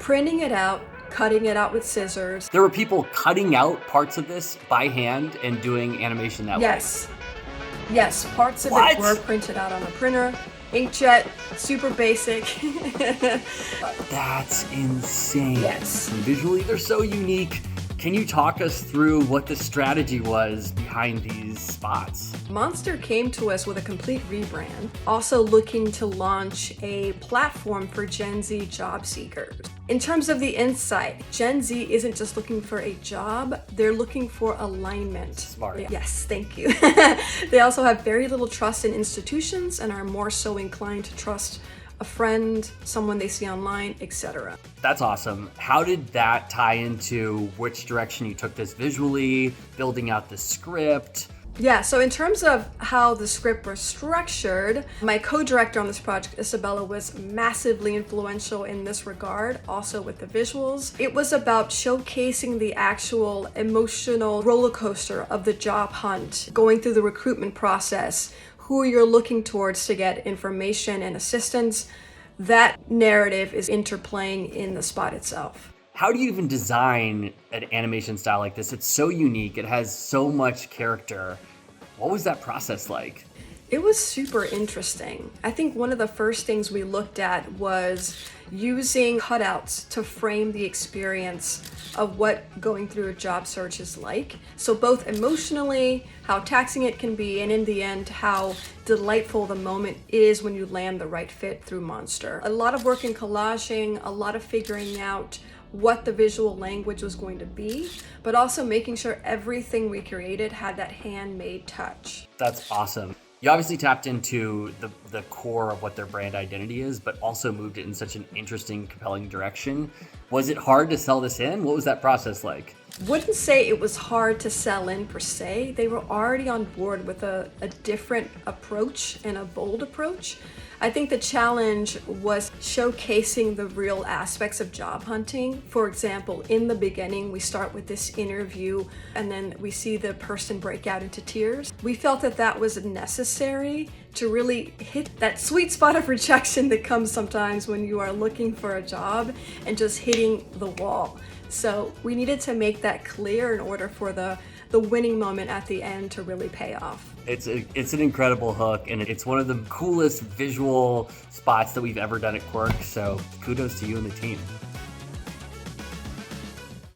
printing it out, cutting it out with scissors. There were people cutting out parts of this by hand and doing animation that way. Yes, parts of it were printed out on a printer. Inkjet, super basic. That's insane. Yes. And visually, they're so unique. Can you talk us through what the strategy was behind these spots? Monster came to us with a complete rebrand, also looking to launch a platform for Gen Z job seekers. In terms of the insight, Gen Z isn't just looking for a job, they're looking for alignment. Smart. Yes, thank you. They also have very little trust in institutions and are more so inclined to trust a friend, someone they see online, etc. That's awesome. How did that tie into which direction you took this visually, building out the script? Yeah, so in terms of how the script was structured, my co-director on this project, Isabella, was massively influential in this regard, also with the visuals. It was about showcasing the actual emotional roller coaster of the job hunt, going through the recruitment process, who you're looking towards to get information and assistance. That narrative is interplaying in the spot itself. How do you even design an animation style like this? It's so unique. It has so much character. What was that process like? It was super interesting. I think one of the first things we looked at was using cutouts to frame the experience of what going through a job search is like. So both emotionally, how taxing it can be, and in the end, how delightful the moment is when you land the right fit through Monster. A lot of work in collaging, a lot of figuring out what the visual language was going to be, but also making sure everything we created had that handmade touch. That's awesome. You obviously tapped into the core of what their brand identity is, but also moved it in such an interesting, compelling direction. Was it hard to sell this in? What was that process like? Wouldn't say it was hard to sell in per se. They were already on board with a different approach and a bold approach. I think the challenge was showcasing the real aspects of job hunting. For example, in the beginning, we start with this interview and then we see the person break out into tears. We felt that that was necessary to really hit that sweet spot of rejection that comes sometimes when you are looking for a job and just hitting the wall. So we needed to make that clear in order for the winning moment at the end to really pay off. It's an incredible hook, and it's one of the coolest visual spots that we've ever done at Quirk, so kudos to you and the team.